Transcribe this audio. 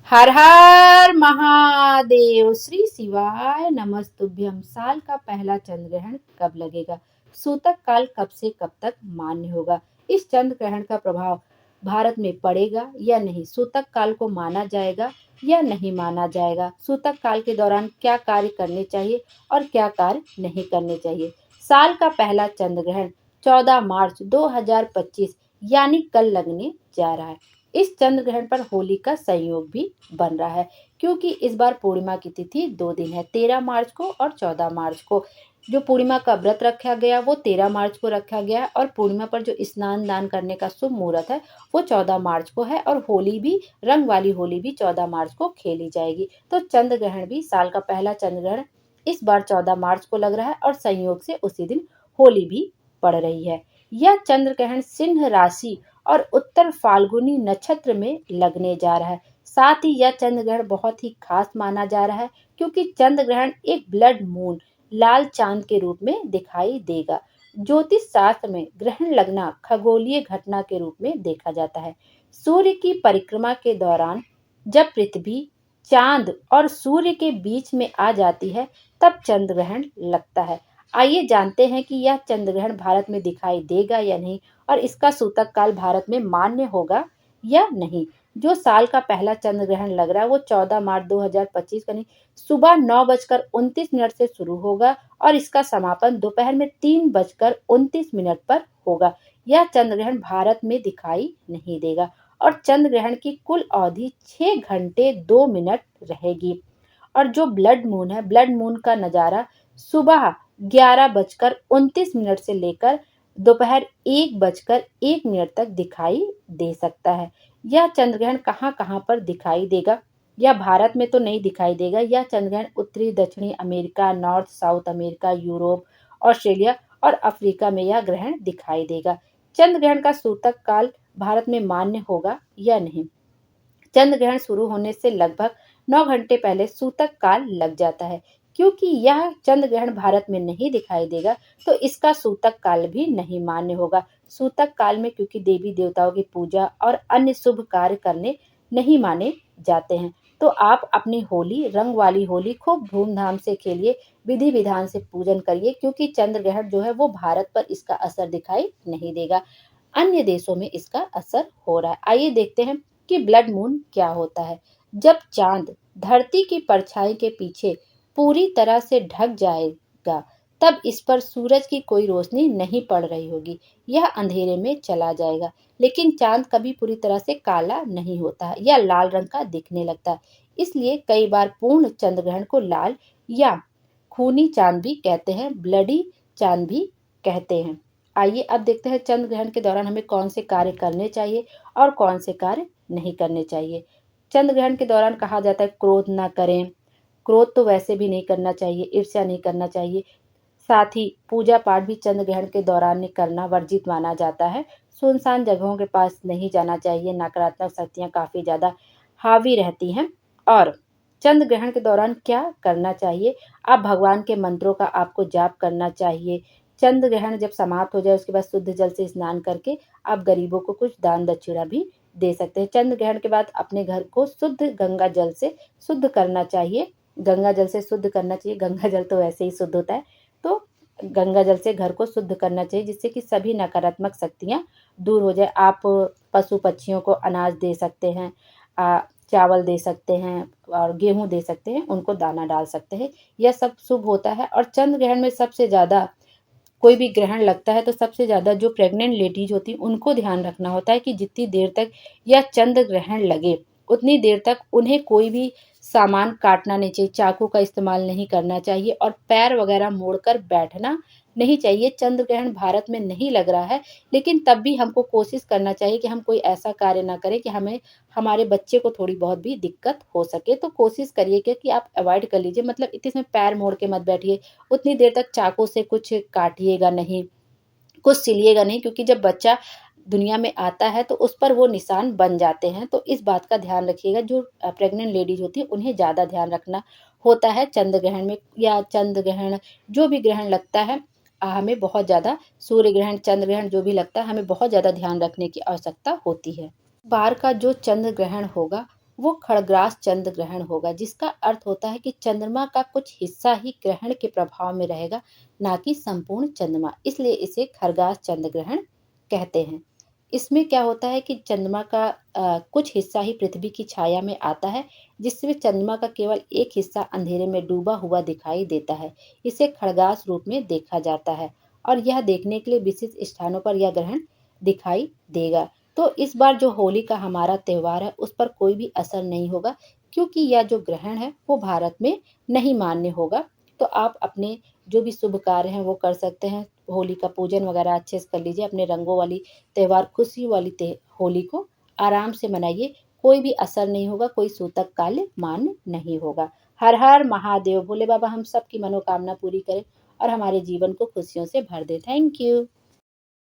हर हर महादेव। श्री शिवाय नमस्तुभ्यम। साल का पहला चंद्र ग्रहण कब लगेगा? सूतक काल कब से कब तक मान्य होगा? इस चंद्र ग्रहण का प्रभाव भारत में पड़ेगा या नहीं? सूतक काल को माना जाएगा या नहीं माना जाएगा? सूतक काल के दौरान क्या कार्य करने चाहिए और क्या कार्य नहीं करने चाहिए? साल का पहला चंद्र ग्रहण 14 मार्च 2025 यानी कल लगने जा रहा है। इस चंद्र ग्रहण पर होली का संयोग भी बन रहा है, क्योंकि इस बार पूर्णिमा की तिथि 2 दिन है, 13 मार्च को और 14 मार्च को। जो पूर्णिमा का व्रत रखा गया वो 13 मार्च को रखा गया है और पूर्णिमा पर जो स्नान दान करने का शुभ मुहूर्त है वो 14 मार्च को है और होली भी, रंग वाली होली भी 14 मार्च को खेली जाएगी। तो चंद्र ग्रहण भी, साल का पहला चंद्र ग्रहण इस बार 14 मार्च को लग रहा है और संयोग से उसी दिन होली भी पड़ रही है। यह चंद्र ग्रहण सिंह राशि और उत्तर फाल्गुनी नक्षत्र में लगने जा रहा है। साथ ही यह चंद्र ग्रहण बहुत ही खास माना जा रहा है, क्योंकि चंद्र ग्रहण एक ब्लड मून, लाल चांद के रूप में दिखाई देगा। ज्योतिष शास्त्र में ग्रहण लगना खगोलीय घटना के रूप में देखा जाता है। सूर्य की परिक्रमा के दौरान जब पृथ्वी चांद और सूर्य के बीच में आ जाती है तब चंद्र ग्रहण लगता है। आइए जानते हैं कि यह चंद्र ग्रहण भारत में दिखाई देगा या नहीं और इसका सूतक काल भारत में मान्य होगा या नहीं। जो साल का पहला चंद्र ग्रहण लग रहा है वो 14 मार्च 2025 का नहीं, सुबह 9:29 से शुरू होगा और इसका समापन दोपहर में 3:29 पर होगा। यह चंद्र ग्रहण भारत में दिखाई नहीं देगा और चंद्र ग्रहण की कुल अवधि 6 घंटे 2 मिनट रहेगी। और जो ब्लड मून है, ब्लड मून का नजारा सुबह 11:29 से लेकर दोपहर 1:01 तक दिखाई दे सकता है। यह चंद्र ग्रहण कहाँ कहाँ पर दिखाई देगा? यह भारत में तो नहीं दिखाई देगा। यह चंद्र ग्रहण उत्तरी दक्षिणी America, north south America, Europe, Australia और अफ्रीका में यह ग्रहण दिखाई देगा। चंद्र ग्रहण का सूतक काल भारत में मान्य होगा या नहीं? चंद्र ग्रहण शुरू होने से लगभग 9 घंटे पहले सूतक काल लग जाता है। क्योंकि यह चंद्र ग्रहण भारत में नहीं दिखाई देगा तो इसका सूतक काल भी नहीं मान्य होगा। सूतक काल में क्योंकि देवी देवताओं की पूजा और अन्य शुभ कार्य करने नहीं माने जाते हैं, तो आप अपनी होली, रंग वाली होली खूब धूमधाम से खेलिए, विधि विधान से पूजन करिए, क्योंकि चंद्र ग्रहण जो है वो भारत पर इसका असर दिखाई नहीं देगा, अन्य देशों में इसका असर हो रहा है। आइए देखते हैं कि ब्लड मून क्या होता है। जब चांद धरती की परछाई के पीछे पूरी तरह से ढक जाएगा तब इस पर सूरज की कोई रोशनी नहीं पड़ रही होगी, यह अंधेरे में चला जाएगा। लेकिन चांद कभी पूरी तरह से काला नहीं होता है, यह लाल रंग का दिखने लगता है। इसलिए कई बार पूर्ण चंद्र ग्रहण को लाल या खूनी चांद भी कहते हैं, ब्लडी चांद भी कहते हैं। आइए अब देखते हैं चंद्र ग्रहण के दौरान हमें कौन से कार्य करने चाहिए और कौन से कार्य नहीं करने चाहिए। चंद्र ग्रहण के दौरान कहा जाता है क्रोध ना करें। क्रोध तो वैसे भी नहीं करना चाहिए, ईर्ष्या नहीं करना चाहिए। साथ ही पूजा पाठ भी चंद्र ग्रहण के दौरान नहीं करना वर्जित माना जाता है। सुनसान जगहों के पास नहीं जाना चाहिए, नकारात्मक शक्तियां काफी ज्यादा हावी रहती हैं। और चंद्र ग्रहण के दौरान क्या करना चाहिए? आप भगवान के मंत्रों का आपको जाप करना चाहिए। चंद्र ग्रहण जब समाप्त हो जाए उसके बाद शुद्ध जल से स्नान करके आप गरीबों को कुछ दान दक्षिणा भी दे सकते हैं। चंद्र ग्रहण के बाद अपने घर को शुद्ध गंगा जल से शुद्ध करना चाहिए। गंगा जल से शुद्ध करना चाहिए, गंगा जल तो वैसे ही शुद्ध होता है, तो गंगा जल से घर को शुद्ध करना चाहिए, जिससे कि सभी नकारात्मक शक्तियां दूर हो जाए। आप पशु पक्षियों को अनाज दे सकते हैं, चावल दे सकते हैं और गेहूं दे सकते हैं, उनको दाना डाल सकते हैं, यह सब शुभ होता है। और चंद्र ग्रहण में सबसे ज्यादा कोई भी ग्रहण लगता है तो सबसे ज्यादा जो प्रेग्नेंट लेडीज होती हैं उनको ध्यान रखना होता है कि जितनी देर तक यह चंद्र ग्रहण लगे उतनी देर तक उन्हें कोई भी सामान काटना नहीं चाहिए, चाकू का इस्तेमाल नहीं करना चाहिए और पैर वगैरह मोड़कर बैठना नहीं चाहिए। चंद्र ग्रहण भारत में नहीं लग रहा है, लेकिन तब भी हमको कोशिश करना चाहिए कि हम कोई ऐसा कार्य ना करें कि हमें, हमारे बच्चे को थोड़ी बहुत भी दिक्कत हो सके। तो कोशिश करिए कि आप अवॉइड कर लीजिए, मतलब इतने पैर मोड़ के मत बैठिए, उतनी देर तक चाकू से कुछ काटिएगा नहीं, कुछ सिलिएगा नहीं, क्योंकि जब बच्चा दुनिया में आता है तो उस पर वो निशान बन जाते हैं। तो इस बात का ध्यान रखिएगा। जो प्रेग्नेंट लेडीज होती है उन्हें ज़्यादा ध्यान रखना होता है चंद्र ग्रहण में, या चंद्र ग्रहण जो भी ग्रहण लगता है हमें बहुत ज़्यादा, सूर्य ग्रहण, चंद्र ग्रहण जो भी लगता है हमें बहुत ज़्यादा ध्यान रखने की आवश्यकता होती है। बार का जो चंद्र ग्रहण होगा वो खड़ग्रास चंद्र ग्रहण होगा, जिसका अर्थ होता है कि चंद्रमा का कुछ हिस्सा ही ग्रहण के प्रभाव में रहेगा, ना कि संपूर्ण चंद्रमा। इसलिए इसे खरगास चंद्र ग्रहण कहते हैं। इसमें क्या होता है कि चंद्रमा का कुछ हिस्सा ही पृथ्वी की छाया में आता है, जिससे चंद्रमा का केवल एक हिस्सा अंधेरे में डूबा हुआ दिखाई देता है। इसे खड़गास रूप में देखा जाता है और यह देखने के लिए विशिष्ट स्थानों पर यह ग्रहण दिखाई देगा। तो इस बार जो होली का हमारा त्योहार है उस पर कोई भी असर नहीं होगा, क्योंकि यह जो ग्रहण है वो भारत में नहीं मान्य होगा। तो आप अपने जो भी शुभ कार्य हैं वो कर सकते हैं। होली का पूजन वगैरह अच्छे से कर लीजिए। अपने रंगों वाली त्योहार, खुशी वाली होली को आराम से मनाइए। कोई भी असर नहीं होगा, कोई सूतक काल मान्य नहीं होगा। हर हर महादेव। भोले बाबा हम सबकी मनोकामना पूरी करें और हमारे जीवन को खुशियों से भर दे। Thank you.